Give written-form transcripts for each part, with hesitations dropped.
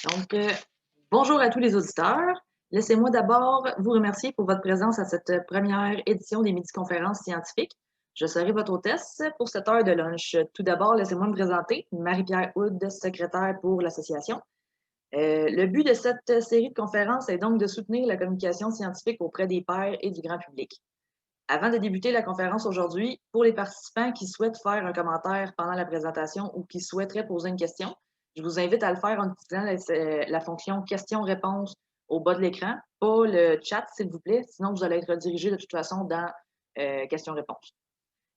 Donc, bonjour à tous les auditeurs. Laissez-moi d'abord vous remercier pour votre présence à cette première édition des Midi-conférences scientifiques. Je serai votre hôtesse pour cette heure de lunch. Tout d'abord, laissez-moi me présenter. Marie-Pierre Houd, secrétaire pour l'association. Le but de cette série de conférences est donc de soutenir la communication scientifique auprès des pairs et du grand public. Avant de débuter la conférence aujourd'hui, pour les participants qui souhaitent faire un commentaire pendant la présentation ou qui souhaiteraient poser une question, je vous invite à le faire en utilisant la fonction questions-réponses au bas de l'écran, pas le chat, s'il vous plaît, sinon vous allez être redirigé de toute façon dans questions-réponses.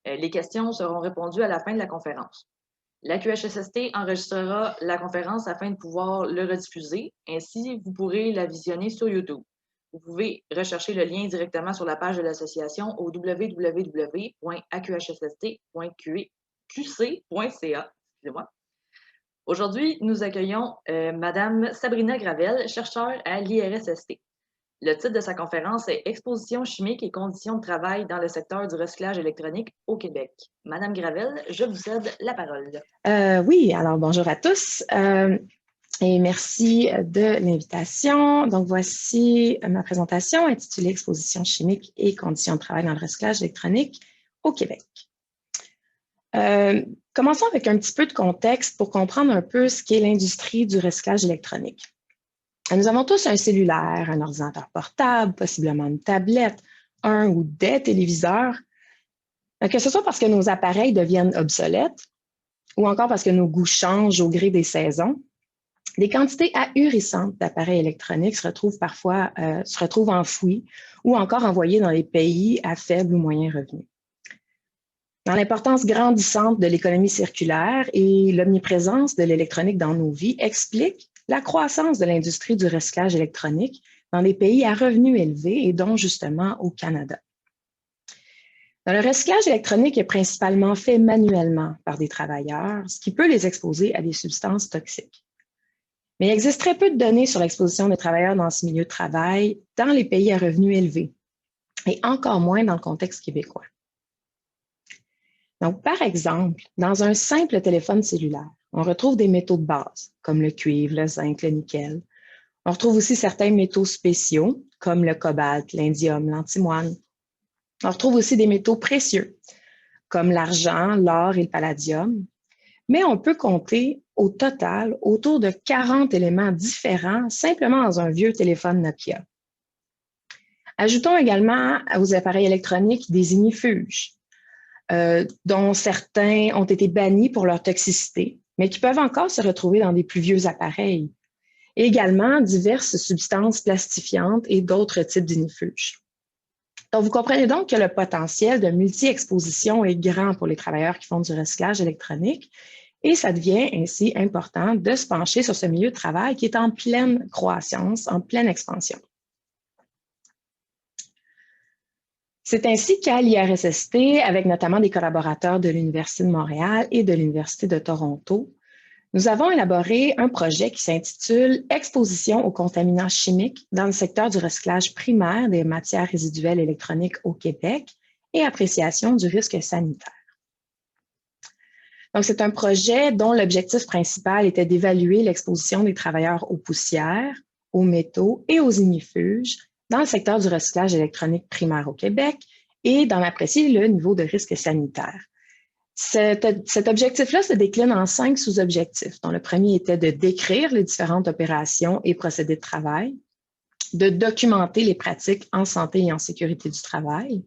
Les questions seront répondues à la fin de la conférence. La QHSST enregistrera la conférence afin de pouvoir le rediffuser. Ainsi, vous pourrez la visionner sur YouTube. Vous pouvez rechercher le lien directement sur la page de l'association au www.aqhsst.qc.ca. Aujourd'hui, nous accueillons Madame Sabrina Gravel, chercheure à l'IRSST. Le titre de sa conférence est Exposition chimique et conditions de travail dans le secteur du recyclage électronique au Québec. Madame Gravel, je vous cède la parole. Oui, alors bonjour à tous et merci de l'invitation. Donc, voici ma présentation intitulée Exposition chimique et conditions de travail dans le recyclage électronique au Québec. Commençons avec un petit peu de contexte pour comprendre un peu ce qu'est l'industrie du recyclage électronique. Nous avons tous un cellulaire, un ordinateur portable, possiblement une tablette, un ou des téléviseurs, que ce soit parce que nos appareils deviennent obsolètes ou encore parce que nos goûts changent au gré des saisons. Des quantités ahurissantes d'appareils électroniques se retrouvent enfouis ou encore envoyés dans les pays à faible ou moyen revenu. Dans l'importance grandissante de l'économie circulaire et l'omniprésence de l'électronique dans nos vies explique la croissance de l'industrie du recyclage électronique dans les pays à revenus élevés et dont justement au Canada. Le recyclage électronique est principalement fait manuellement par des travailleurs, ce qui peut les exposer à des substances toxiques. Mais il existe très peu de données sur l'exposition des travailleurs dans ce milieu de travail dans les pays à revenus élevés et encore moins dans le contexte québécois. Donc, par exemple, dans un simple téléphone cellulaire, on retrouve des métaux de base comme le cuivre, le zinc, le nickel. On retrouve aussi certains métaux spéciaux comme le cobalt, l'indium, l'antimoine. On retrouve aussi des métaux précieux comme l'argent, l'or et le palladium. Mais on peut compter au total autour de 40 éléments différents simplement dans un vieux téléphone Nokia. Ajoutons également aux appareils électroniques des ignifuges, dont certains ont été bannis pour leur toxicité, mais qui peuvent encore se retrouver dans des plus vieux appareils. Et également diverses substances plastifiantes et d'autres types d'ignifuges. Donc, vous comprenez donc que le potentiel de multi-exposition est grand pour les travailleurs qui font du recyclage électronique et ça devient ainsi important de se pencher sur ce milieu de travail qui est en pleine croissance, en pleine expansion. C'est ainsi qu'à l'IRSST, avec notamment des collaborateurs de l'Université de Montréal et de l'Université de Toronto, nous avons élaboré un projet qui s'intitule « Exposition aux contaminants chimiques dans le secteur du recyclage primaire des matières résiduelles électroniques au Québec et appréciation du risque sanitaire ». Donc, c'est un projet dont l'objectif principal était d'évaluer l'exposition des travailleurs aux poussières, aux métaux et aux ignifuges dans le secteur du recyclage électronique primaire au Québec et d'en apprécier le niveau de risque sanitaire. Cet objectif-là se décline en 5 sous-objectifs, dont le premier était de décrire les différentes opérations et procédés de travail, de documenter les pratiques en santé et en sécurité du travail,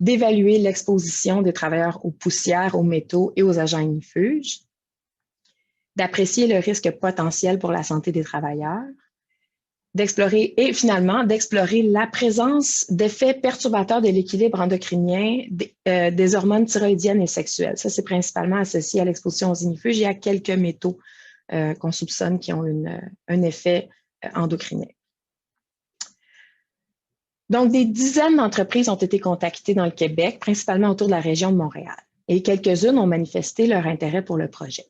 d'évaluer l'exposition des travailleurs aux poussières, aux métaux et aux agents ignifuges, d'apprécier le risque potentiel pour la santé des travailleurs, d'explorer la présence d'effets perturbateurs de l'équilibre endocrinien des hormones thyroïdiennes et sexuelles. Ça, c'est principalement associé à l'exposition aux ignifuges et à quelques métaux qu'on soupçonne qui ont un effet endocrinien. Donc, des dizaines d'entreprises ont été contactées dans le Québec, principalement autour de la région de Montréal, et quelques-unes ont manifesté leur intérêt pour le projet.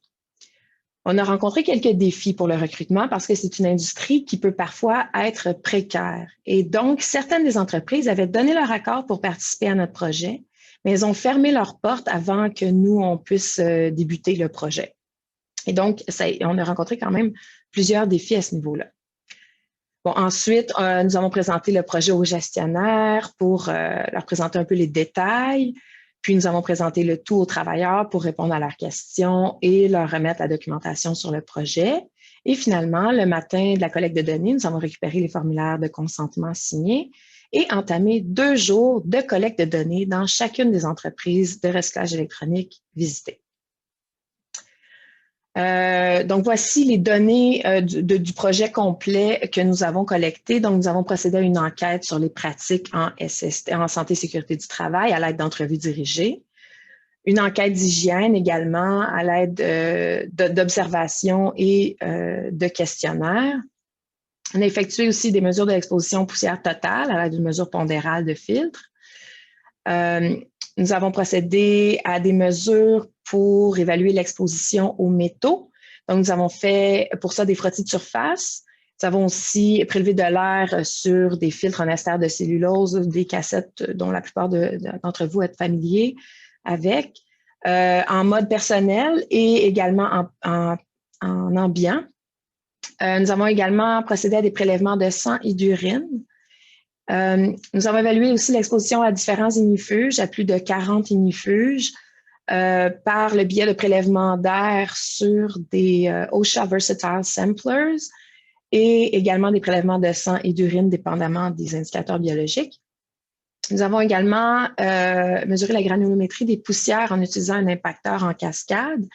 On a rencontré quelques défis pour le recrutement parce que c'est une industrie qui peut parfois être précaire. Et donc, certaines des entreprises avaient donné leur accord pour participer à notre projet, mais elles ont fermé leurs portes avant que nous, on puisse débuter le projet. Et donc, on a rencontré quand même plusieurs défis à ce niveau-là. Bon, ensuite, nous avons présenté le projet aux gestionnaires pour leur présenter un peu les détails. Puis, nous avons présenté le tout aux travailleurs pour répondre à leurs questions et leur remettre la documentation sur le projet. Et finalement, le matin de la collecte de données, nous avons récupéré les formulaires de consentement signés et entamé 2 jours de collecte de données dans chacune des entreprises de recyclage électronique visitées. Donc, voici les données du projet complet que nous avons collecté. Donc, nous avons procédé à une enquête sur les pratiques en SST, en santé et sécurité du travail, à l'aide d'entrevues dirigées. Une enquête d'hygiène également à l'aide d'observations et de questionnaires. On a effectué aussi des mesures de l'exposition poussière totale à l'aide d'une mesure pondérale de filtre. Nous avons procédé à des mesures pour évaluer l'exposition aux métaux. Donc, nous avons fait pour ça des frottis de surface. Nous avons aussi prélevé de l'air sur des filtres en ester de cellulose, des cassettes dont la plupart d'entre vous êtes familiers avec, en mode personnel et également en ambiant. Nous avons également procédé à des prélèvements de sang et d'urine. Nous avons évalué aussi l'exposition à différents ignifuges, à plus de 40 ignifuges, par le biais de prélèvements d'air sur des OSHA Versatile Samplers et également des prélèvements de sang et d'urine dépendamment des indicateurs biologiques. Nous avons également mesuré la granulométrie des poussières en utilisant un impacteur en cascade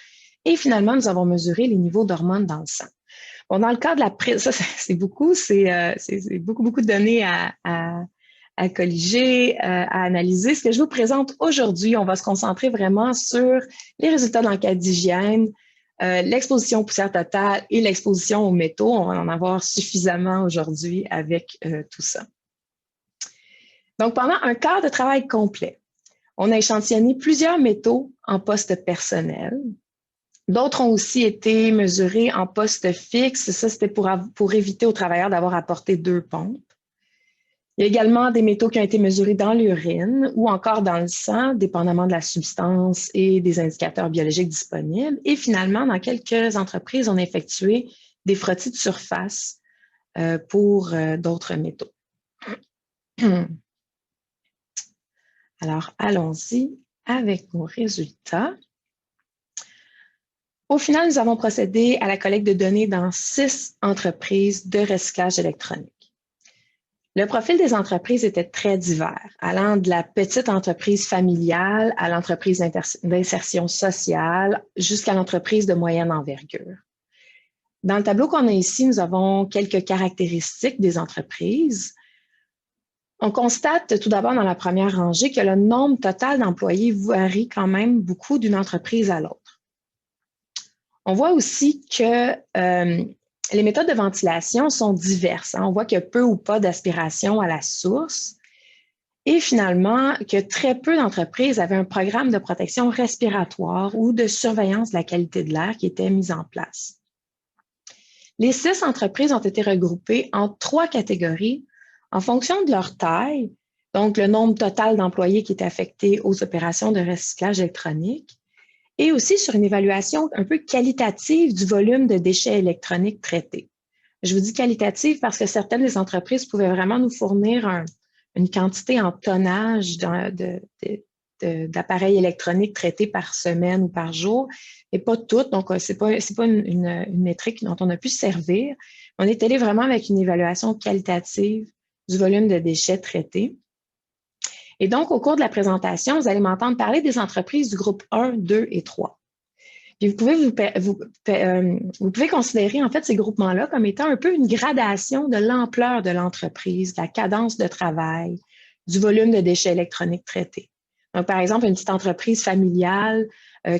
et finalement, nous avons mesuré les niveaux d'hormones dans le sang. Bon, dans le cas de la prise, ça c'est beaucoup de données à colliger, à analyser. Ce que je vous présente aujourd'hui, on va se concentrer vraiment sur les résultats d'enquête d'hygiène, l'exposition aux poussières totale et l'exposition aux métaux. On va en avoir suffisamment aujourd'hui avec tout ça. Donc, pendant un quart de travail complet, on a échantillonné plusieurs métaux en poste personnel. D'autres ont aussi été mesurés en poste fixe. Ça, c'était pour éviter aux travailleurs d'avoir à porter 2 pompes. Il y a également des métaux qui ont été mesurés dans l'urine ou encore dans le sang, dépendamment de la substance et des indicateurs biologiques disponibles. Et finalement, dans quelques entreprises, on a effectué des frottis de surface pour d'autres métaux. Alors, allons-y avec nos résultats. Au final, nous avons procédé à la collecte de données dans 6 entreprises de recyclage électronique. Le profil des entreprises était très divers, allant de la petite entreprise familiale à l'entreprise d'insertion sociale jusqu'à l'entreprise de moyenne envergure. Dans le tableau qu'on a ici, nous avons quelques caractéristiques des entreprises. On constate tout d'abord dans la première rangée que le nombre total d'employés varie quand même beaucoup d'une entreprise à l'autre. On voit aussi que les méthodes de ventilation sont diverses. On voit qu'il y a peu ou pas d'aspiration à la source et finalement que très peu d'entreprises avaient un programme de protection respiratoire ou de surveillance de la qualité de l'air qui était mis en place. Les 6 entreprises ont été regroupées en 3 catégories en fonction de leur taille, donc le nombre total d'employés qui étaient affectés aux opérations de recyclage électronique, et aussi sur une évaluation un peu qualitative du volume de déchets électroniques traités. Je vous dis qualitative parce que certaines des entreprises pouvaient vraiment nous fournir une quantité en tonnage d'appareils électroniques traités par semaine ou par jour, et pas toutes, donc c'est pas une métrique dont on a pu se servir. On est allé vraiment avec une évaluation qualitative du volume de déchets traités. Et donc, au cours de la présentation, vous allez m'entendre parler des entreprises du groupe 1, 2 et 3. Puis vous pouvez considérer en fait ces groupements-là comme étant un peu une gradation de l'ampleur de l'entreprise, de la cadence de travail, du volume de déchets électroniques traités. Donc, par exemple, une petite entreprise familiale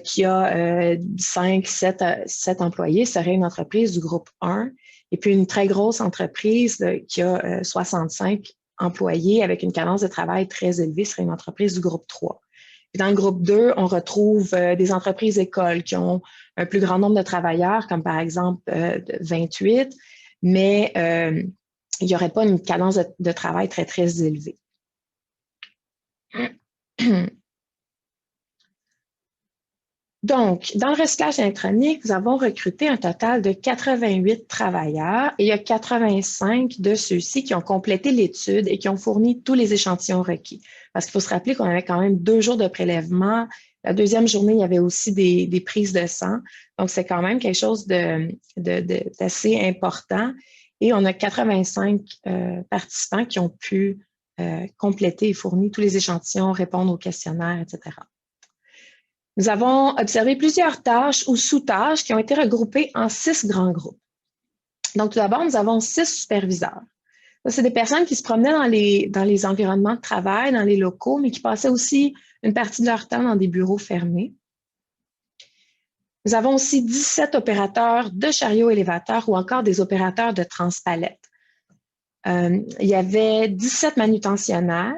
qui a 5, 7 employés serait une entreprise du groupe 1. Et puis, une très grosse entreprise qui a 65 employés avec une cadence de travail très élevée serait une entreprise du groupe 3. Puis dans le groupe 2, on retrouve des entreprises écoles qui ont un plus grand nombre de travailleurs, comme par exemple 28, mais il n'y aurait pas une cadence de travail très, très élevée. Donc, dans le recyclage électronique, nous avons recruté un total de 88 travailleurs et il y a 85 de ceux-ci qui ont complété l'étude et qui ont fourni tous les échantillons requis. Parce qu'il faut se rappeler qu'on avait quand même 2 jours de prélèvement. La deuxième journée, il y avait aussi des prises de sang. Donc, c'est quand même quelque chose d'assez important. Et on a 85 participants qui ont pu compléter et fournir tous les échantillons, répondre aux questionnaires, etc. Nous avons observé plusieurs tâches ou sous-tâches qui ont été regroupées en 6 grands groupes. Donc, tout d'abord, nous avons 6 superviseurs. C'est des personnes qui se promenaient dans les environnements de travail, dans les locaux, mais qui passaient aussi une partie de leur temps dans des bureaux fermés. Nous avons aussi 17 opérateurs de chariots élévateurs ou encore des opérateurs de transpalettes. Il y avait 17 manutentionnaires.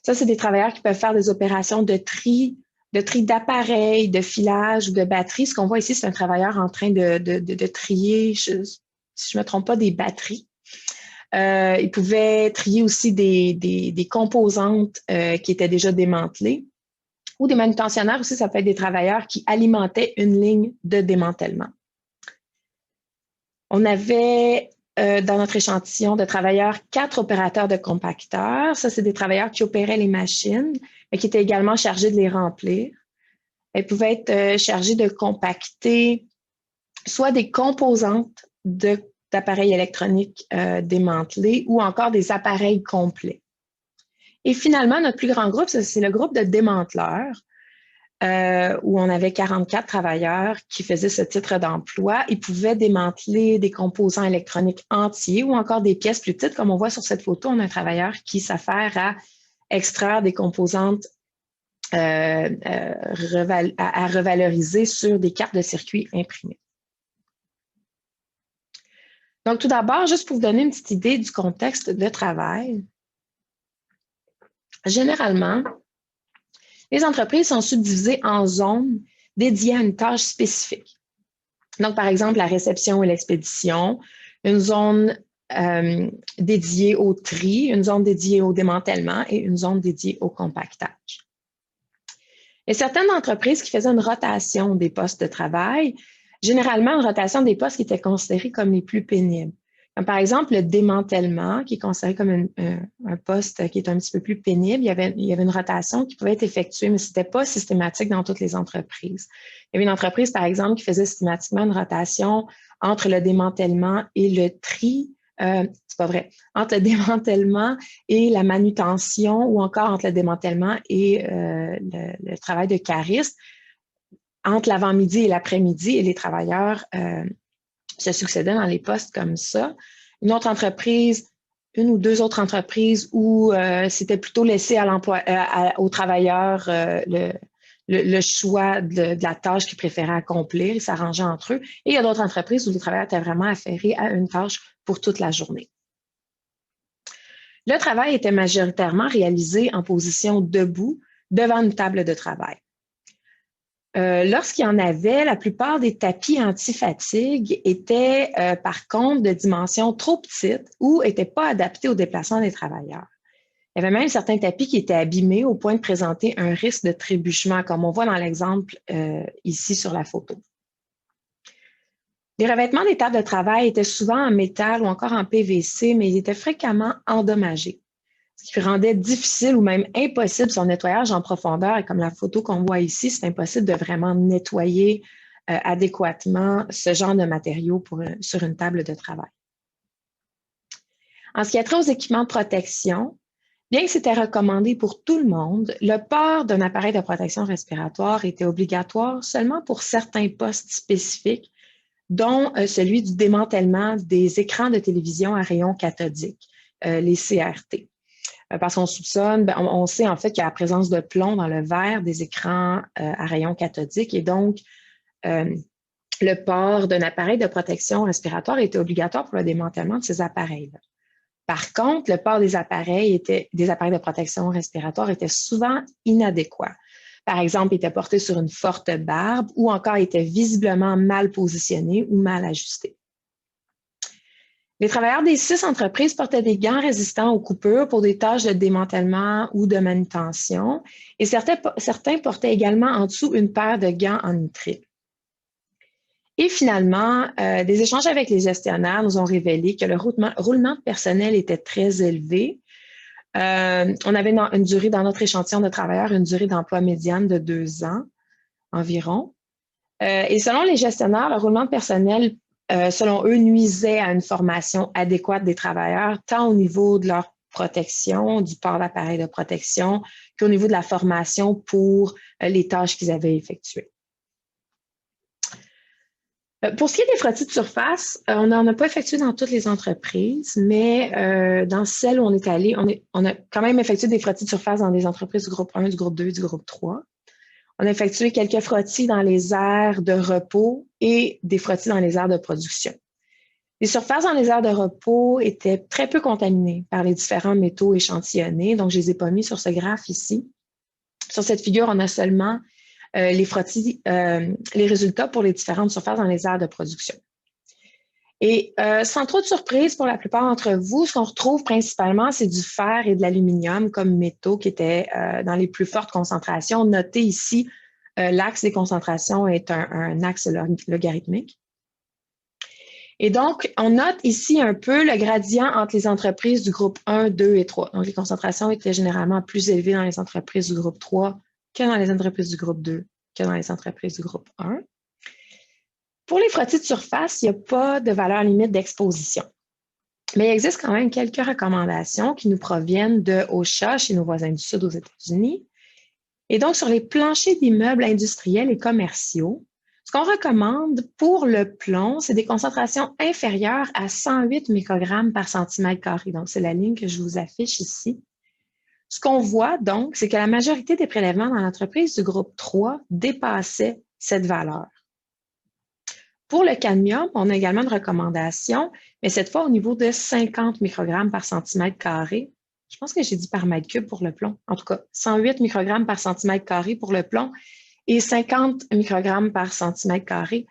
Ça, c'est des travailleurs qui peuvent faire des opérations de tri d'appareils, de filage ou de batteries. Ce qu'on voit ici, c'est un travailleur en train de trier, si je ne me trompe pas, des batteries. Il pouvait trier aussi des composantes qui étaient déjà démantelées. Ou des manutentionnaires aussi, ça peut être des travailleurs qui alimentaient une ligne de démantèlement. On avait dans notre échantillon de travailleurs 4 opérateurs de compacteurs. Ça, c'est des travailleurs qui opéraient les machines, mais qui étaient également chargés de les remplir. Ils pouvaient être chargés de compacter soit des composantes d'appareils électroniques démantelés ou encore des appareils complets. Et finalement, notre plus grand groupe, c'est le groupe de démanteleurs, où on avait 44 travailleurs qui faisaient ce titre d'emploi. Ils pouvaient démanteler des composants électroniques entiers ou encore des pièces plus petites. Comme on voit sur cette photo, on a un travailleur qui s'affaire à extraire des composantes à revaloriser sur des cartes de circuit imprimées. Donc, tout d'abord, juste pour vous donner une petite idée du contexte de travail, généralement, les entreprises sont subdivisées en zones dédiées à une tâche spécifique. Donc, par exemple, la réception et l'expédition, une zone dédiée au tri, une zone dédiée au démantèlement et une zone dédiée au compactage. Il y a certaines entreprises qui faisaient une rotation des postes de travail, généralement une rotation des postes qui étaient considérés comme les plus pénibles. Comme par exemple, le démantèlement, qui est considéré comme un poste qui est un petit peu plus pénible, il y avait une rotation qui pouvait être effectuée, mais ce n'était pas systématique dans toutes les entreprises. Il y avait une entreprise, par exemple, qui faisait systématiquement une rotation entre le démantèlement et le tri. C'est pas vrai. Entre le démantèlement et la manutention ou encore entre le démantèlement et le travail de cariste, entre l'avant-midi et l'après-midi, et les travailleurs se succédaient dans les postes comme ça. Une autre entreprise, une ou deux autres entreprises où c'était plutôt laissé aux travailleurs le choix de la tâche qu'ils préféraient accomplir, ils s'arrangeaient entre eux. Et il y a d'autres entreprises où les travailleurs étaient vraiment affairés à une tâche pour toute la journée. Le travail était majoritairement réalisé en position debout devant une table de travail. Lorsqu'il y en avait, la plupart des tapis anti-fatigue étaient par contre de dimensions trop petites ou n'étaient pas adaptés au déplacement des travailleurs. Il y avait même certains tapis qui étaient abîmés au point de présenter un risque de trébuchement, comme on voit dans l'exemple ici sur la photo. Les revêtements des tables de travail étaient souvent en métal ou encore en PVC, mais ils étaient fréquemment endommagés, ce qui rendait difficile ou même impossible son nettoyage en profondeur. Et comme la photo qu'on voit ici, c'est impossible de vraiment nettoyer adéquatement ce genre de matériaux sur une table de travail. En ce qui a trait aux équipements de protection, bien que c'était recommandé pour tout le monde, le port d'un appareil de protection respiratoire était obligatoire seulement pour certains postes spécifiques, dont celui du démantèlement des écrans de télévision à rayons cathodiques, les CRT. Parce qu'on soupçonne, on sait en fait qu'il y a la présence de plomb dans le verre des écrans à rayons cathodiques et donc le port d'un appareil de protection respiratoire était obligatoire pour le démantèlement de ces appareils-là. Par contre, le port des appareils de protection respiratoire était souvent inadéquat. Par exemple, il était porté sur une forte barbe ou encore était visiblement mal positionné ou mal ajusté. Les travailleurs des 6 entreprises portaient des gants résistants aux coupures pour des tâches de démantèlement ou de manutention. Et certains portaient également en dessous une paire de gants en nitrile. Et finalement, des échanges avec les gestionnaires nous ont révélé que le roulement de personnel était très élevé. On avait une durée dans notre échantillon de travailleurs, une durée d'emploi médiane de 2 ans environ. Et selon les gestionnaires, le roulement de personnel, selon eux, nuisait à une formation adéquate des travailleurs, tant au niveau de leur protection, du port d'appareils de protection, qu'au niveau de la formation pour les tâches qu'ils avaient effectuées. Pour ce qui est des frottis de surface, on n'en a pas effectué dans toutes les entreprises, mais dans celles où on est allé, on a quand même effectué des frottis de surface dans des entreprises du groupe 1, du groupe 2, du groupe 3. On a effectué quelques frottis dans les aires de repos et des frottis dans les aires de production. Les surfaces dans les aires de repos étaient très peu contaminées par les différents métaux échantillonnés, donc je ne les ai pas mis sur ce graphe ici. Sur cette figure, on a seulement les frottis, les résultats pour les différentes surfaces dans les aires de production. Et sans trop de surprise pour la plupart d'entre vous, ce qu'on retrouve principalement, c'est du fer et de l'aluminium comme métaux qui étaient dans les plus fortes concentrations. Notez ici, l'axe des concentrations est un axe logarithmique. Et donc, on note ici un peu le gradient entre les entreprises du groupe 1, 2 et 3. Donc, les concentrations étaient généralement plus élevées dans les entreprises du groupe 3 que dans les entreprises du groupe 2, que dans les entreprises du groupe 1. Pour les frottis de surface, il n'y a pas de valeur limite d'exposition. Mais il existe quand même quelques recommandations qui nous proviennent de OSHA chez nos voisins du Sud aux États-Unis. Et donc, sur les planchers d'immeubles industriels et commerciaux, ce qu'on recommande pour le plomb, c'est des concentrations inférieures à 108 microgrammes par centimètre carré. Donc, c'est la ligne que je vous affiche ici. Ce qu'on voit donc, c'est que la majorité des prélèvements dans l'entreprise du groupe 3 dépassaient cette valeur. Pour le cadmium, on a également une recommandation, mais cette fois au niveau de 50 microgrammes par centimètre carré. Je pense que j'ai dit par mètre cube pour le plomb. En tout cas, 108 microgrammes par centimètre carré pour le plomb et 50 microgrammes par centimètre carré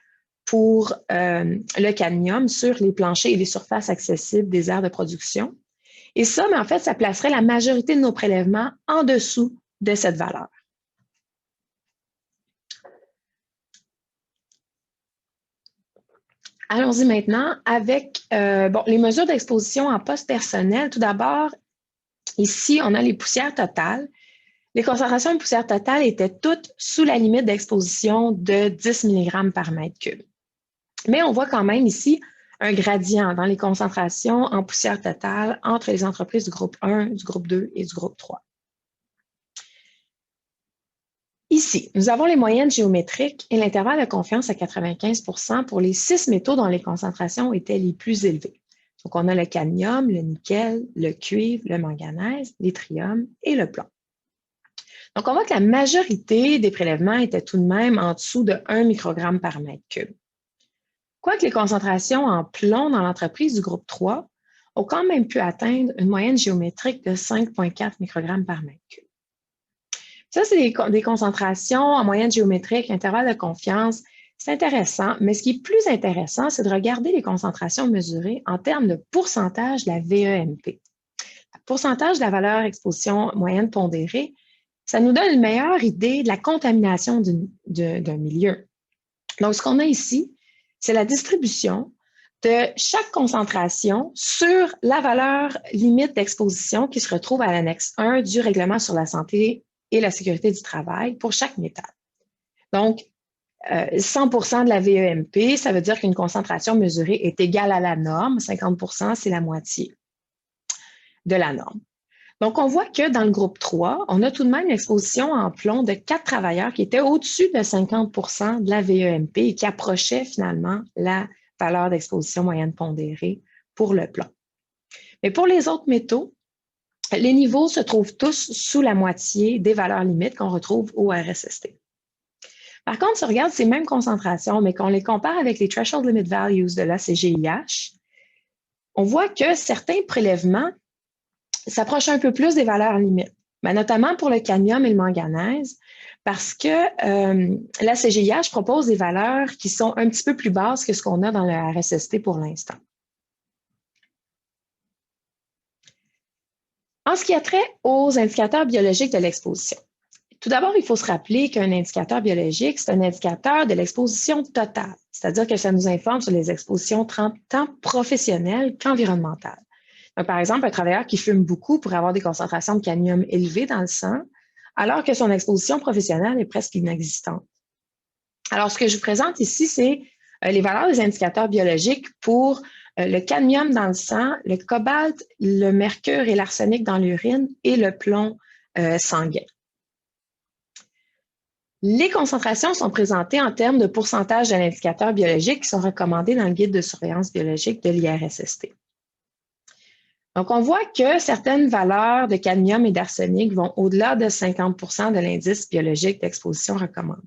pour le cadmium sur les planchers et les surfaces accessibles des aires de production. Et ça, mais en fait, ça placerait la majorité de nos prélèvements en dessous de cette valeur. Allons-y maintenant avec les mesures d'exposition en poste personnel. Tout d'abord, ici, on a les poussières totales. Les concentrations de poussières totales étaient toutes sous la limite d'exposition de 10 mg par mètre cube. Mais on voit quand même ici un gradient dans les concentrations en poussière totale entre les entreprises du groupe 1, du groupe 2 et du groupe 3. Ici, nous avons les moyennes géométriques et l'intervalle de confiance à 95 % pour les 6 métaux dont les concentrations étaient les plus élevées. Donc, on a le cadmium, le nickel, le cuivre, le manganèse, l'yttrium et le plomb. Donc, on voit que la majorité des prélèvements étaient tout de même en dessous de 1 microgramme par mètre cube. Quoique les concentrations en plomb dans l'entreprise du groupe 3 ont quand même pu atteindre une moyenne géométrique de 5,4 microgrammes par mètre cube. Ça, c'est des concentrations en moyenne géométrique, intervalle de confiance. C'est intéressant, mais ce qui est plus intéressant, c'est de regarder les concentrations mesurées en termes de pourcentage de la VEMP. Le pourcentage de la valeur exposition moyenne pondérée, ça nous donne une meilleure idée de la contamination d'un milieu. Donc, ce qu'on a ici, c'est la distribution de chaque concentration sur la valeur limite d'exposition qui se retrouve à l'annexe 1 du règlement sur la santé et la sécurité du travail pour chaque métal. Donc, 100 % de la VEMP, ça veut dire qu'une concentration mesurée est égale à la norme. 50 % c'est la moitié de la norme. Donc, on voit que dans le groupe 3, on a tout de même une exposition en plomb de 4 travailleurs qui étaient au-dessus de 50 % de la VEMP et qui approchaient finalement la valeur d'exposition moyenne pondérée pour le plomb. Mais pour les autres métaux, les niveaux se trouvent tous sous la moitié des valeurs limites qu'on retrouve au RSST. Par contre, si on regarde ces mêmes concentrations, mais qu'on les compare avec les Threshold Limit Values de la CGIH, on voit que certains prélèvements s'approchent un peu plus des valeurs limites, mais notamment pour le cadmium et le manganèse, parce que la CGIH propose des valeurs qui sont un petit peu plus basses que ce qu'on a dans le RSST pour l'instant. En ce qui a trait aux indicateurs biologiques de l'exposition, tout d'abord, il faut se rappeler qu'un indicateur biologique, c'est un indicateur de l'exposition totale, c'est-à-dire que ça nous informe sur les expositions tant professionnelles qu'environnementales. Donc, par exemple, un travailleur qui fume beaucoup pourrait avoir des concentrations de cadmium élevées dans le sang, alors que son exposition professionnelle est presque inexistante. Alors, ce que je vous présente ici, c'est les valeurs des indicateurs biologiques pour le cadmium dans le sang, le cobalt, le mercure et l'arsenic dans l'urine et le plomb sanguin. Les concentrations sont présentées en termes de pourcentage de l'indicateur biologique qui sont recommandés dans le guide de surveillance biologique de l'IRSST. Donc, on voit que certaines valeurs de cadmium et d'arsenic vont au-delà de 50% de l'indice biologique d'exposition recommandé.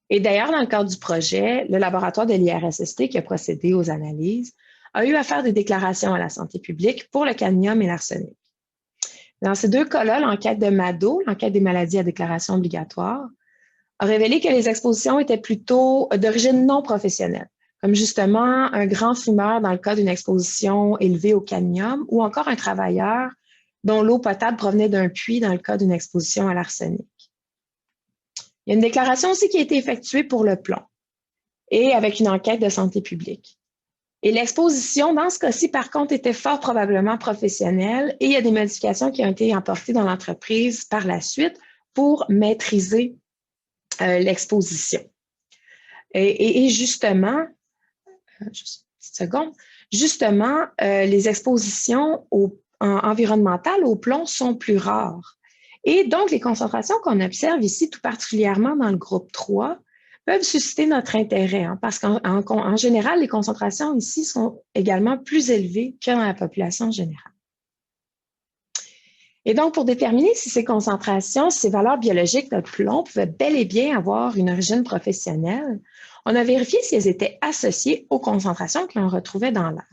Et d'ailleurs, dans le cadre du projet, le laboratoire de l'IRSST qui a procédé aux analyses a eu à faire des déclarations à la santé publique pour le cadmium et l'arsenic. Dans ces deux cas-là, l'enquête de MADO, l'enquête des maladies à déclaration obligatoire, a révélé que les expositions étaient plutôt d'origine non professionnelle, comme justement un grand fumeur dans le cas d'une exposition élevée au cadmium ou encore un travailleur dont l'eau potable provenait d'un puits dans le cas d'une exposition à l'arsenic. Il y a une déclaration aussi qui a été effectuée pour le plomb et avec une enquête de santé publique. Et l'exposition, dans ce cas-ci, par contre, était fort probablement professionnelle et il y a des modifications qui ont été apportées dans l'entreprise par la suite pour maîtriser l'exposition. Et justement, juste une petite seconde, justement, les expositions environnementales au plomb sont plus rares. Et donc, les concentrations qu'on observe ici, tout particulièrement dans le groupe 3, peuvent susciter notre intérêt, hein, parce qu'en général, les concentrations ici sont également plus élevées que dans la population générale. Et donc, pour déterminer si ces concentrations, ces valeurs biologiques de plomb pouvaient bel et bien avoir une origine professionnelle, on a vérifié si elles étaient associées aux concentrations que l'on retrouvait dans l'air.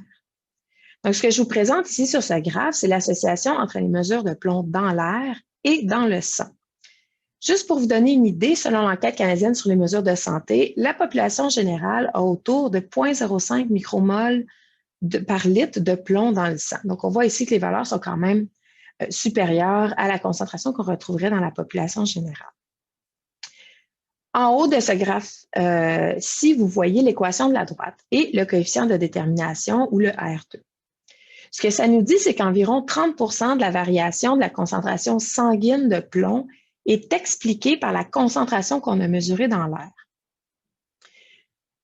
Donc, ce que je vous présente ici sur ce graphe, c'est l'association entre les mesures de plomb dans l'air et dans le sang. Juste pour vous donner une idée, selon l'enquête canadienne sur les mesures de santé, la population générale a autour de 0,05 micromoles par litre de plomb dans le sang. Donc, on voit ici que les valeurs sont quand même supérieures à la concentration qu'on retrouverait dans la population générale. En haut de ce graphe, si vous voyez l'équation de la droite et le coefficient de détermination ou le R2. Ce que ça nous dit, c'est qu'environ 30% de la variation de la concentration sanguine de plomb est expliquée par la concentration qu'on a mesurée dans l'air.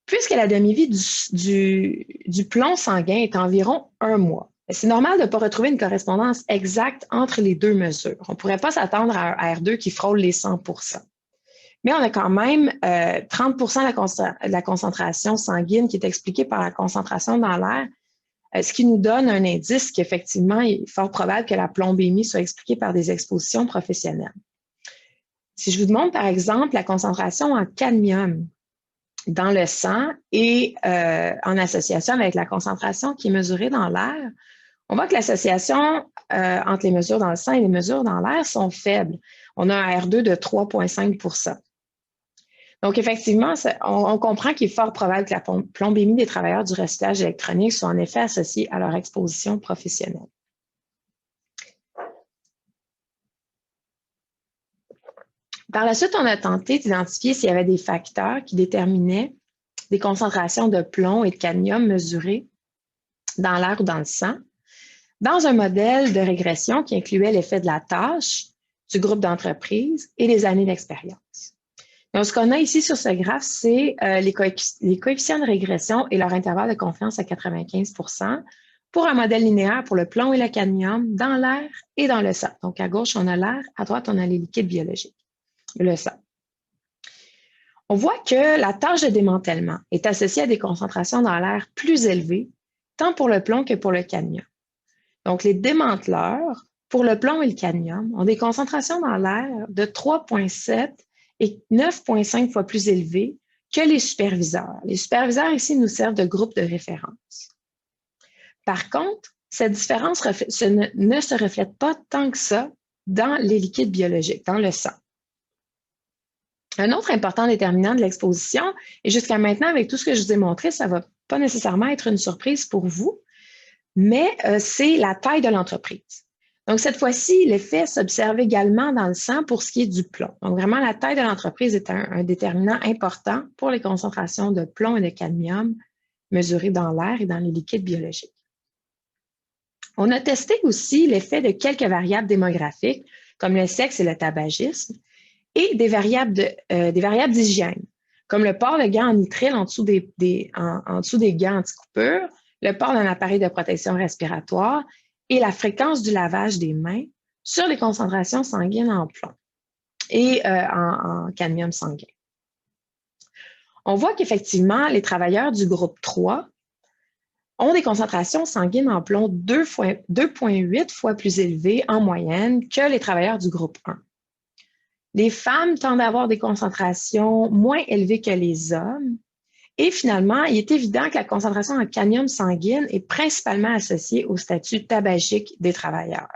Puisque la demi-vie du plomb sanguin est environ 1 mois, c'est normal de ne pas retrouver une correspondance exacte entre les deux mesures. On ne pourrait pas s'attendre à un R2 qui frôle les 100%. Mais on a quand même 30% de la concentration sanguine qui est expliquée par la concentration dans l'air, ce qui nous donne un indice qu'effectivement, il est fort probable que la plombémie soit expliquée par des expositions professionnelles. Si je vous demande, par exemple, la concentration en cadmium dans le sang et en association avec la concentration qui est mesurée dans l'air, on voit que l'association entre les mesures dans le sang et les mesures dans l'air sont faibles. On a un R2 de 3,5%. Donc, effectivement, on comprend qu'il est fort probable que la plombémie des travailleurs du recyclage électronique soit en effet associée à leur exposition professionnelle. Par la suite, on a tenté d'identifier s'il y avait des facteurs qui déterminaient des concentrations de plomb et de cadmium mesurées dans l'air ou dans le sang, dans un modèle de régression qui incluait l'effet de la tâche, du groupe d'entreprise et les années d'expérience. Donc, ce qu'on a ici sur ce graphe, c'est les coefficients de régression et leur intervalle de confiance à 95% pour un modèle linéaire pour le plomb et le cadmium dans l'air et dans le sang. Donc, à gauche, on a l'air, à droite, on a les liquides biologiques, le sang. On voit que la tâche de démantèlement est associée à des concentrations dans l'air plus élevées, tant pour le plomb que pour le cadmium. Donc, les démanteleurs, pour le plomb et le cadmium, ont des concentrations dans l'air de 3,7 et 9,5 fois plus élevées que les superviseurs. Les superviseurs ici nous servent de groupe de référence. Par contre, cette différence ne se reflète pas tant que ça dans les liquides biologiques, dans le sang. Un autre important déterminant de l'exposition, et jusqu'à maintenant, avec tout ce que je vous ai montré, ça ne va pas nécessairement être une surprise pour vous, mais c'est la taille de l'entreprise. Donc, cette fois-ci, l'effet s'observe également dans le sang pour ce qui est du plomb. Donc, vraiment, la taille de l'entreprise est un déterminant important pour les concentrations de plomb et de cadmium mesurées dans l'air et dans les liquides biologiques. On a testé aussi l'effet de quelques variables démographiques, comme le sexe et le tabagisme, et des variables d'hygiène, comme le port de gants en nitrile en dessous des gants anti-coupure, le port d'un appareil de protection respiratoire et la fréquence du lavage des mains sur les concentrations sanguines en plomb et en cadmium sanguin. On voit qu'effectivement, les travailleurs du groupe 3 ont des concentrations sanguines en plomb 2,8 fois plus élevées en moyenne que les travailleurs du groupe 1. Les femmes tendent à avoir des concentrations moins élevées que les hommes. Et finalement, il est évident que la concentration en cadmium sanguine est principalement associée au statut tabagique des travailleurs.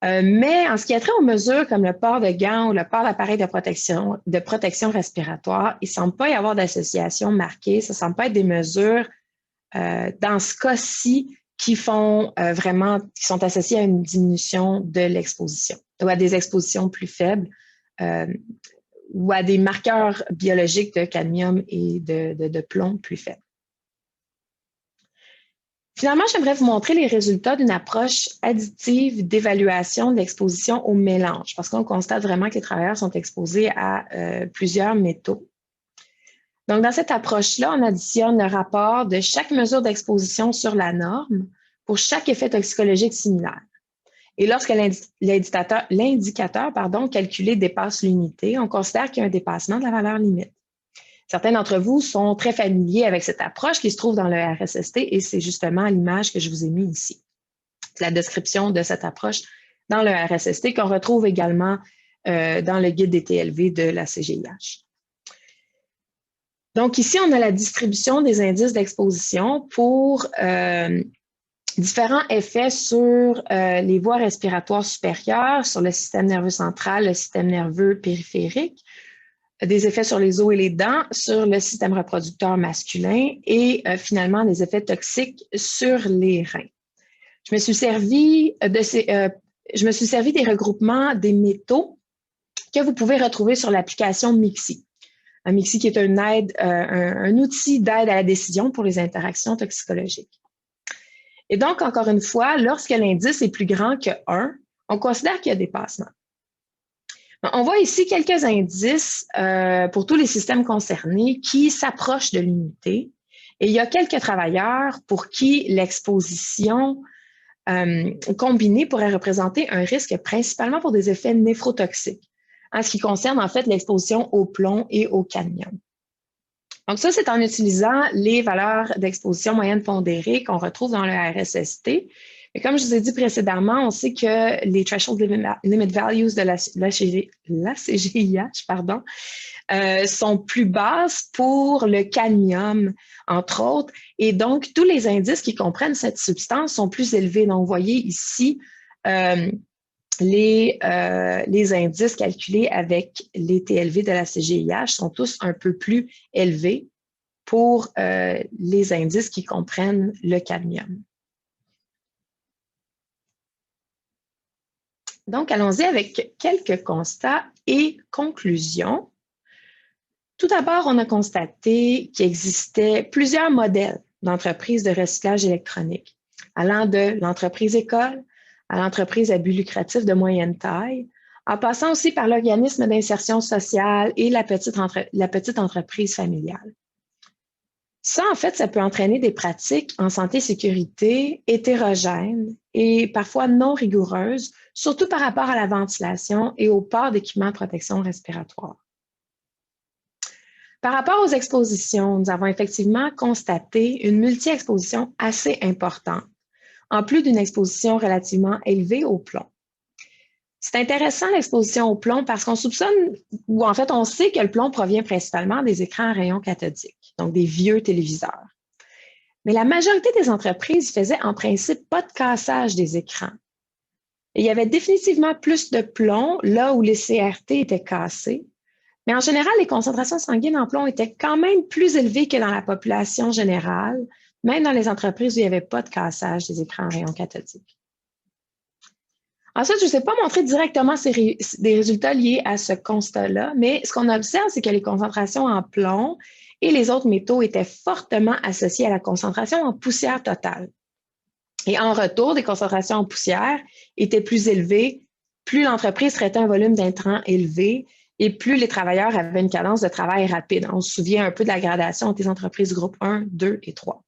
Mais en ce qui a trait aux mesures comme le port de gants ou le port d'appareil de protection respiratoire, il ne semble pas y avoir d'association marquée. Ça ne semble pas être des mesures, dans ce cas-ci, qui sont associées à une diminution de l'exposition ou à des expositions plus faibles ou à des marqueurs biologiques de cadmium et de plomb plus faibles. Finalement, j'aimerais vous montrer les résultats d'une approche additive d'évaluation de l'exposition au mélange, parce qu'on constate vraiment que les travailleurs sont exposés à plusieurs métaux. Donc, dans cette approche-là, on additionne le rapport de chaque mesure d'exposition sur la norme pour chaque effet toxicologique similaire. Et lorsque l'indicateur calculé dépasse l'unité, on considère qu'il y a un dépassement de la valeur limite. Certains d'entre vous sont très familiers avec cette approche qui se trouve dans le RSST et c'est justement l'image que je vous ai mise ici. C'est la description de cette approche dans le RSST qu'on retrouve également dans le guide des TLV de la CGIH. Donc ici, on a la distribution des indices d'exposition pour différents effets sur les voies respiratoires supérieures, sur le système nerveux central, le système nerveux périphérique, des effets sur les os et les dents, sur le système reproducteur masculin et finalement des effets toxiques sur les reins. Je me suis servi des regroupements des métaux que vous pouvez retrouver sur l'application MIXI. Un MIXI qui est un outil d'aide à la décision pour les interactions toxicologiques. Et donc, encore une fois, lorsque l'indice est plus grand que 1, on considère qu'il y a dépassement. On voit ici quelques indices pour tous les systèmes concernés qui s'approchent de l'unité. Et il y a quelques travailleurs pour qui l'exposition combinée pourrait représenter un risque principalement pour des effets néphrotoxiques, en ce qui concerne en fait l'exposition au plomb et au cadmium. Donc ça, c'est en utilisant les valeurs d'exposition moyenne pondérée qu'on retrouve dans le RSST. Et comme je vous ai dit précédemment, on sait que les threshold limit values de la CGIH sont plus basses pour le cadmium, entre autres. Et donc, tous les indices qui comprennent cette substance sont plus élevés. Donc, vous voyez ici les indices calculés avec les TLV de la CGIH sont tous un peu plus élevés pour les indices qui comprennent le cadmium. Donc, allons-y avec quelques constats et conclusions. Tout d'abord, on a constaté qu'il existait plusieurs modèles d'entreprises de recyclage électronique, allant de l'entreprise école à l'entreprise à but lucratif de moyenne taille, en passant aussi par l'organisme d'insertion sociale et la petite entreprise familiale. Ça, en fait, ça peut entraîner des pratiques en santé-sécurité hétérogènes et parfois non rigoureuses, surtout par rapport à la ventilation et au port d'équipements de protection respiratoire. Par rapport aux expositions, nous avons effectivement constaté une multi-exposition assez importante, en plus d'une exposition relativement élevée au plomb. C'est intéressant l'exposition au plomb parce qu'on soupçonne, ou en fait on sait que le plomb provient principalement des écrans à rayons cathodiques, donc des vieux téléviseurs. Mais la majorité des entreprises faisaient en principe pas de cassage des écrans. Et il y avait définitivement plus de plomb là où les CRT étaient cassés, mais en général, les concentrations sanguines en plomb étaient quand même plus élevées que dans la population générale, même dans les entreprises où il n'y avait pas de cassage des écrans à rayons cathodiques. Ensuite, je ne sais pas montrer directement des résultats liés à ce constat-là, mais ce qu'on observe, c'est que les concentrations en plomb et les autres métaux étaient fortement associées à la concentration en poussière totale. Et en retour, des concentrations en poussière étaient plus élevées, plus l'entreprise traitait un volume d'intrants élevé et plus les travailleurs avaient une cadence de travail rapide. On se souvient un peu de la gradation entre les entreprises groupe 1, 2 et 3.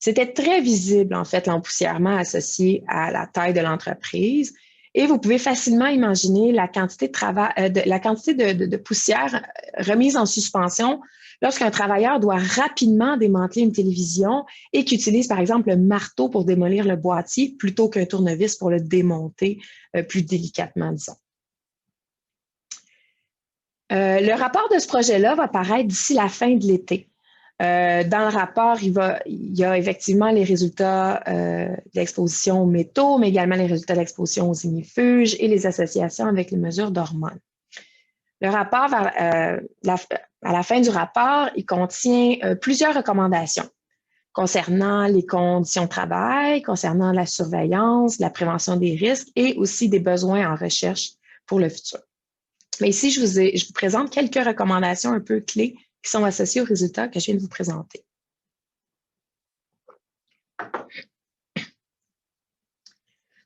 C'était très visible, en fait, l'empoussièrement associé à la taille de l'entreprise. Et vous pouvez facilement imaginer la quantité de poussière remise en suspension lorsqu'un travailleur doit rapidement démanteler une télévision et qu'utilise, par exemple, le marteau pour démolir le boîtier plutôt qu'un tournevis pour le démonter plus délicatement, disons. Le rapport de ce projet-là va paraître d'ici la fin de l'été. Dans le rapport, il y a effectivement les résultats de l'exposition aux métaux, mais également les résultats de l'exposition aux ignifuges et les associations avec les mesures d'hormones. Le rapport, à la fin du rapport, il contient plusieurs recommandations concernant les conditions de travail, concernant la surveillance, la prévention des risques et aussi des besoins en recherche pour le futur. Mais ici, je vous présente quelques recommandations un peu clés qui sont associés aux résultats que je viens de vous présenter.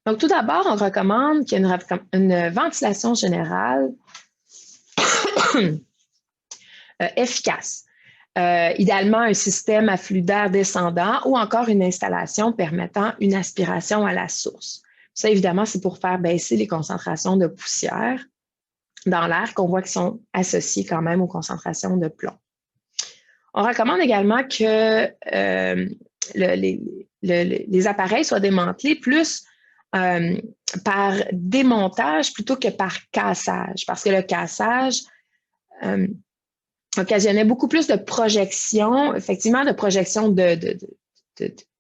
Donc, tout d'abord, on recommande qu'il y ait une ventilation générale efficace. Idéalement, un système à flux d'air descendant ou encore une installation permettant une aspiration à la source. Ça, évidemment, c'est pour faire baisser les concentrations de poussière dans l'air qu'on voit qui sont associées quand même aux concentrations de plomb. On recommande également que les appareils soient démantelés plus par démontage plutôt que par cassage, parce que le cassage occasionnait beaucoup plus de projections, effectivement, de projections de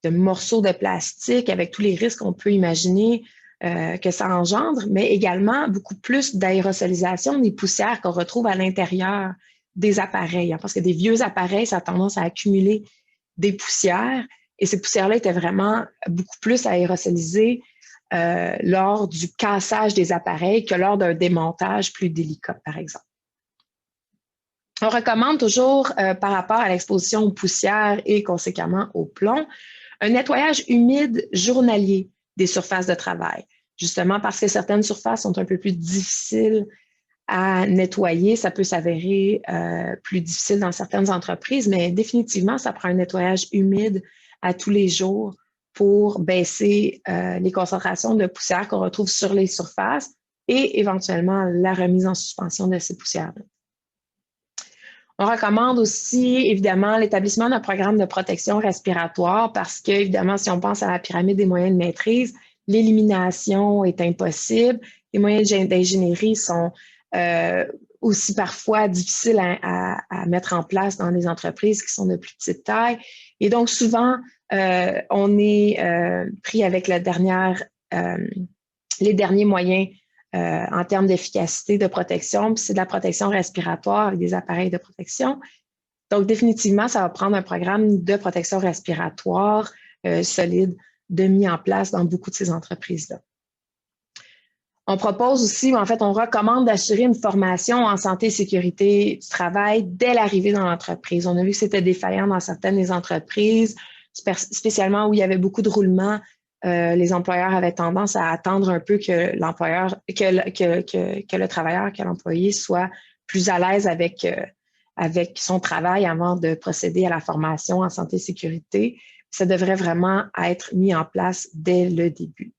morceaux de plastique avec tous les risques qu'on peut imaginer que ça engendre, mais également beaucoup plus d'aérosolisation des poussières qu'on retrouve à l'intérieur des appareils. Hein, parce que des vieux appareils, ça a tendance à accumuler des poussières et ces poussières-là étaient vraiment beaucoup plus aérosolisées lors du cassage des appareils que lors d'un démontage plus délicat, par exemple. On recommande toujours, par rapport à l'exposition aux poussières et conséquemment au plomb, un nettoyage humide journalier des surfaces de travail. Justement parce que certaines surfaces sont un peu plus difficiles à nettoyer, ça peut s'avérer plus difficile dans certaines entreprises, mais définitivement, ça prend un nettoyage humide à tous les jours pour baisser les concentrations de poussière qu'on retrouve sur les surfaces et éventuellement la remise en suspension de ces poussières-là. On recommande aussi, évidemment, l'établissement d'un programme de protection respiratoire parce que, évidemment, si on pense à la pyramide des moyens de maîtrise, l'élimination est impossible. Les moyens d'ingénierie sont aussi parfois difficiles à mettre en place dans les entreprises qui sont de plus petite taille. Et donc, souvent, on est pris avec les derniers moyens en termes d'efficacité de protection, puis c'est de la protection respiratoire avec des appareils de protection. Donc, définitivement, ça va prendre un programme de protection respiratoire solide de mis en place dans beaucoup de ces entreprises-là. On propose aussi, en fait, on recommande d'assurer une formation en santé et sécurité du travail dès l'arrivée dans l'entreprise. On a vu que c'était défaillant dans certaines des entreprises, spécialement où il y avait beaucoup de roulements. Les employeurs avaient tendance à attendre un peu que l'employeur, que le travailleur, que l'employé soit plus à l'aise avec son travail avant de procéder à la formation en santé et sécurité. Ça devrait vraiment être mis en place dès le début.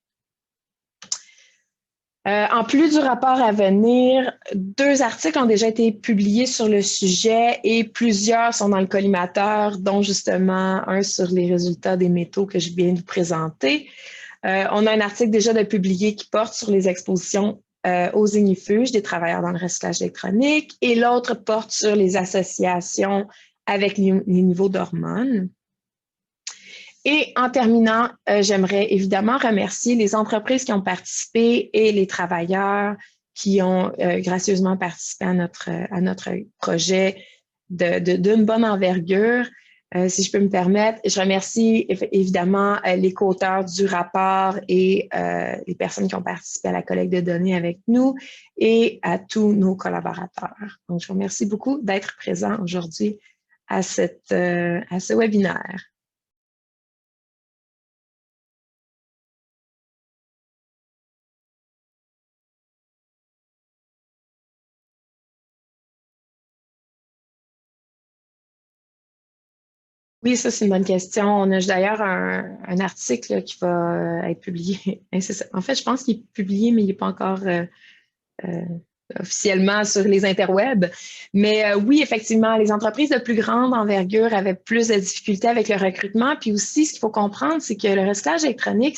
En plus du rapport à venir, 2 articles ont déjà été publiés sur le sujet et plusieurs sont dans le collimateur, dont justement un sur les résultats des métaux que je viens de vous présenter. On a un article déjà de publié qui porte sur les expositions aux ignifuges des travailleurs dans le recyclage électronique et l'autre porte sur les associations avec les niveaux d'hormones. Et en terminant, j'aimerais évidemment remercier les entreprises qui ont participé et les travailleurs qui ont gracieusement participé à notre projet d'une bonne envergure. si je peux me permettre. Je remercie évidemment les co-auteurs du rapport et les personnes qui ont participé à la collecte de données avec nous et à tous nos collaborateurs. Donc, je vous remercie beaucoup d'être présents aujourd'hui à ce webinaire. Oui, ça, c'est une bonne question. On a d'ailleurs un article qui va être publié. En fait, je pense qu'il est publié, mais il n'est pas encore officiellement sur les interwebs. Mais oui, effectivement, les entreprises de plus grande envergure avaient plus de difficultés avec le recrutement. Puis aussi, ce qu'il faut comprendre, c'est que le recyclage électronique,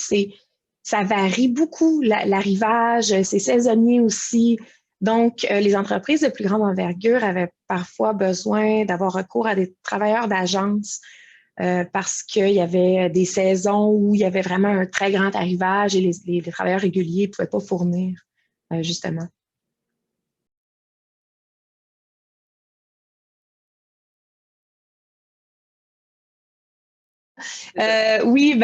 ça varie beaucoup. L'arrivage, c'est saisonnier aussi. Donc, les entreprises de plus grande envergure avaient parfois besoin d'avoir recours à des travailleurs d'agence parce qu'il y avait des saisons où il y avait vraiment un très grand arrivage et les travailleurs réguliers ne pouvaient pas fournir, justement. Oui,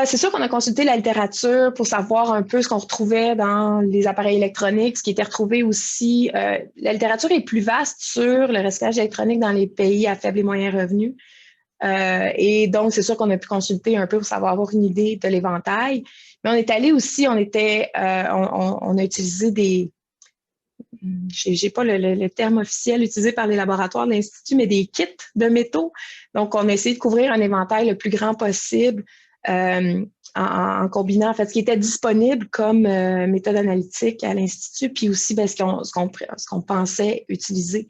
c'est sûr qu'on a consulté la littérature pour savoir un peu ce qu'on retrouvait dans les appareils électroniques, ce qui était retrouvé aussi. La littérature est plus vaste sur le recyclage électronique dans les pays à faible et moyen revenu. Et donc, c'est sûr qu'on a pu consulter un peu pour savoir avoir une idée de l'éventail. Mais on est allé aussi, on a utilisé j'ai pas le terme officiel utilisé par les laboratoires de l'Institut, mais des kits de métaux. Donc, on a essayé de couvrir un éventail le plus grand possible en combinant en fait ce qui était disponible comme méthode analytique à l'Institut, puis aussi ce qu'on pensait utiliser.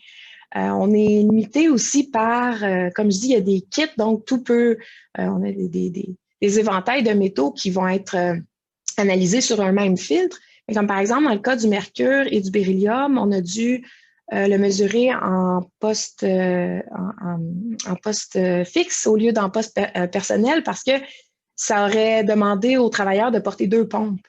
On est limité aussi par, comme je dis, il y a des kits, donc tout peut, on a des éventails de métaux qui vont être analysés sur un même filtre. Mais comme par exemple, dans le cas du mercure et du beryllium, on a dû le mesurer en poste fixe au lieu d'en poste personnel parce que ça aurait demandé aux travailleurs de porter 2 pompes.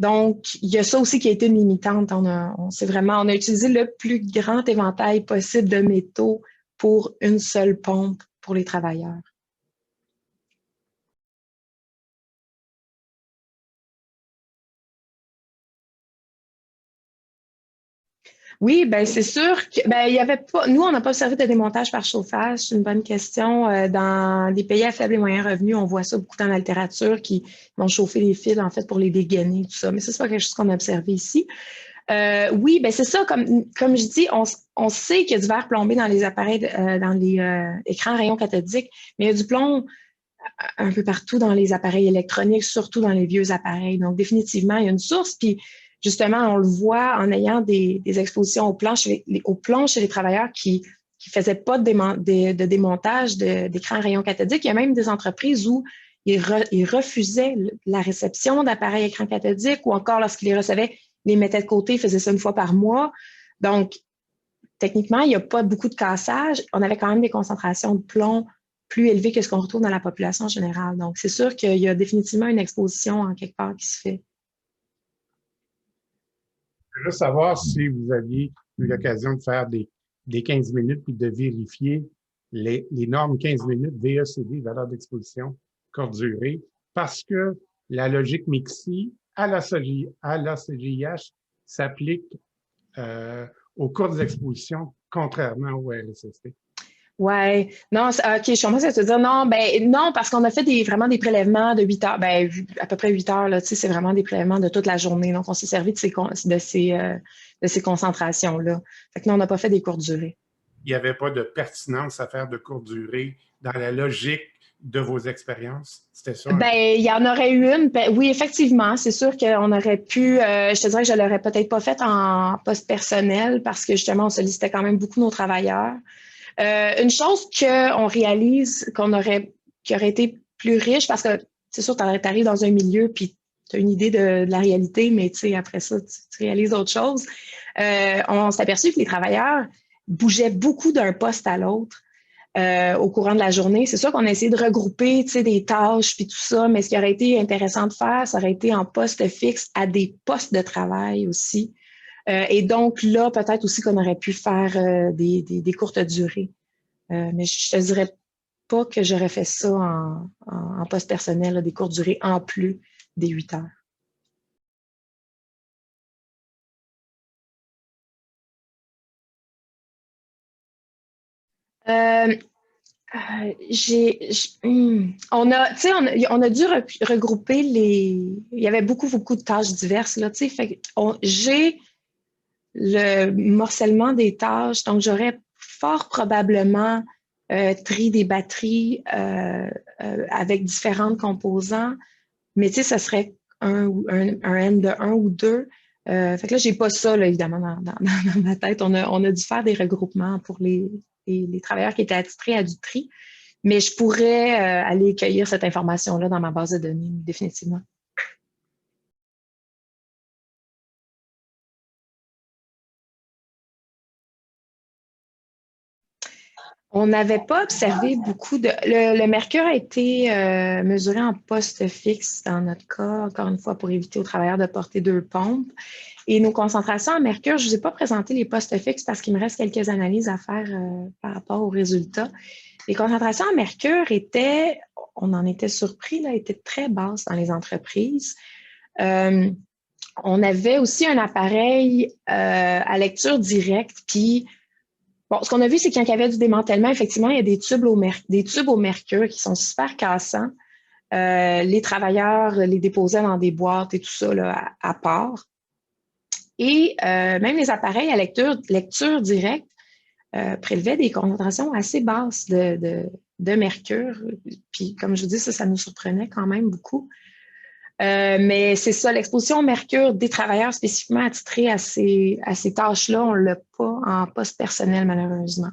Donc, il y a ça aussi qui a été une limitante. On a utilisé le plus grand éventail possible de métaux pour une seule pompe pour les travailleurs. Oui, ben c'est sûr que il y avait pas. Nous, on n'a pas observé de démontage par chauffage. C'est une bonne question. Dans des pays à faible et moyen revenu, on voit ça beaucoup dans la littérature qui vont chauffer les fils en fait pour les dégainer, tout ça. Mais ça, c'est pas quelque chose qu'on a observé ici. Oui, ben c'est ça. Comme je dis, on sait qu'il y a du verre plombé dans les appareils, dans les écrans rayons cathodiques, mais il y a du plomb un peu partout dans les appareils électroniques, surtout dans les vieux appareils. Donc, définitivement, il y a une source. Puis, justement, on le voit en ayant des expositions au plomb chez les travailleurs qui faisaient pas de démontage d'écrans rayons cathodiques. Il y a même des entreprises où ils refusaient la réception d'appareils écrans cathodiques ou encore lorsqu'ils les recevaient, les mettaient de côté, faisaient ça une fois par mois. Donc, techniquement, il n'y a pas beaucoup de cassage. On avait quand même des concentrations de plomb plus élevées que ce qu'on retrouve dans la population générale. Donc, c'est sûr qu'il y a définitivement une exposition en quelque part qui se fait. Je veux juste savoir si vous aviez eu l'occasion de faire des 15 minutes puis de vérifier les normes 15 minutes VECD, valeur d'exposition, courte durée, parce que la logique MIXI à la CGIH s'applique aux courtes expositions, contrairement au RSST. Ouais, non, OK, je suis en train de te dire non, parce qu'on a fait vraiment des prélèvements de 8 heures, à peu près 8 heures, là, tu sais, c'est vraiment des prélèvements de toute la journée. Donc, on s'est servi de ces concentrations-là. Fait que non, on n'a pas fait des courtes durées. Il n'y avait pas de pertinence à faire de courte durée dans la logique de vos expériences? C'était ça? Il y en aurait eu une. Oui, effectivement, c'est sûr qu'on aurait pu, je te dirais que je l'aurais peut-être pas fait en poste personnel parce que justement, on sollicitait quand même beaucoup nos travailleurs. Une chose qu'on réalise qui aurait été plus riche, parce que c'est sûr, tu arrives dans un milieu puis tu as une idée de la réalité, mais tu sais, après ça, tu réalises autre chose. On s'est aperçu que les travailleurs bougeaient beaucoup d'un poste à l'autre au courant de la journée. C'est sûr qu'on a essayé de regrouper, tu sais, des tâches puis tout ça, mais ce qui aurait été intéressant de faire, ça aurait été en poste fixe à des postes de travail aussi. Et donc là, peut-être aussi qu'on aurait pu faire des courtes durées Mais je te dirais pas que j'aurais fait ça en poste personnel, là, des courtes durées en plus des 8 heures. On a dû regrouper il y avait beaucoup de tâches diverses, là, tu sais, j'ai le morcellement des tâches, donc j'aurais fort probablement tri des batteries avec différentes composants, mais tu sais, ça serait un N de 1 ou 2. Fait que là, j'ai pas ça, là, évidemment, dans ma tête. On a dû faire des regroupements pour les travailleurs qui étaient attitrés à du tri, mais je pourrais aller cueillir cette information-là dans ma base de données, définitivement. On n'avait pas observé beaucoup de... Le mercure a été mesuré en poste fixe dans notre cas, encore une fois, pour éviter aux travailleurs de porter 2 pompes. Et nos concentrations en mercure, je ne vous ai pas présenté les postes fixes parce qu'il me reste quelques analyses à faire par rapport aux résultats. Les concentrations en mercure étaient, on en était surpris, là, étaient très basses dans les entreprises. On avait aussi un appareil à lecture directe, puis bon, ce qu'on a vu, c'est qu'il y avait du démantèlement, effectivement, il y a des tubes au mercure qui sont super cassants. Les travailleurs les déposaient dans des boîtes et tout ça là, à part. Et même les appareils à lecture directe prélevaient des concentrations assez basses de mercure. Puis, comme je vous dis, ça nous surprenait quand même beaucoup. Mais c'est ça, l'exposition au mercure des travailleurs spécifiquement attitrés à ces tâches-là, on ne l'a pas en poste personnel, malheureusement.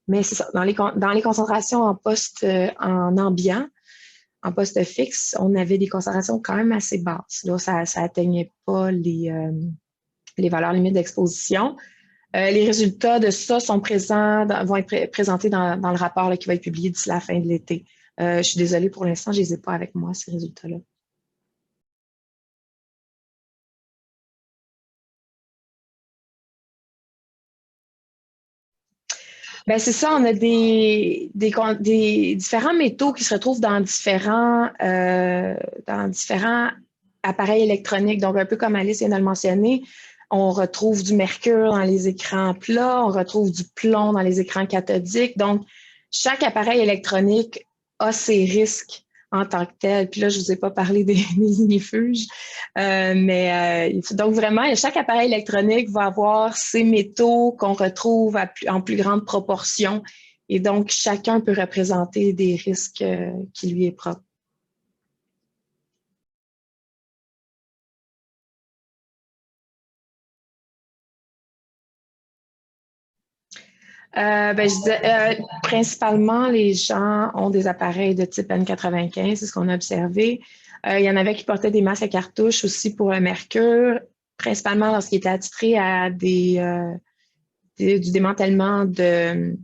Mais c'est ça, dans les concentrations en poste en ambiant, en poste fixe, on avait des concentrations quand même assez basses. Là, ça atteignait pas les valeurs limites d'exposition. Les résultats de ça vont être présentés dans le rapport là, qui va être publié d'ici la fin de l'été. Je suis désolée, pour l'instant, je ne les ai pas avec moi, ces résultats-là. Ben c'est ça, on a des différents métaux qui se retrouvent dans différents appareils électroniques. Donc, un peu comme Alice vient de le mentionner, on retrouve du mercure dans les écrans plats, on retrouve du plomb dans les écrans cathodiques. Donc, chaque appareil électronique a ses risques en tant que tel. Puis là, je ne vous ai pas parlé des ignifuges. Donc, vraiment, chaque appareil électronique va avoir ses métaux qu'on retrouve en plus grande proportion. Et donc, chacun peut représenter des risques qui lui est propre. Principalement, les gens ont des appareils de type N95, c'est ce qu'on a observé. Il y en avait qui portaient des masques à cartouches aussi pour le mercure, principalement lorsqu'ils étaient attitrés à du démantèlement d'écrans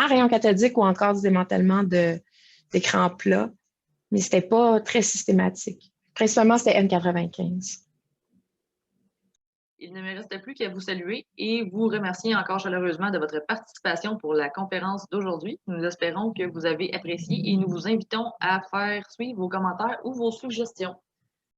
rayons cathodiques ou encore du démantèlement d'écrans plats, mais c'était pas très systématique. Principalement, c'était N95. Il ne me reste plus qu'à vous saluer et vous remercier encore chaleureusement de votre participation pour la conférence d'aujourd'hui. Nous espérons que vous avez apprécié et nous vous invitons à faire suivre vos commentaires ou vos suggestions.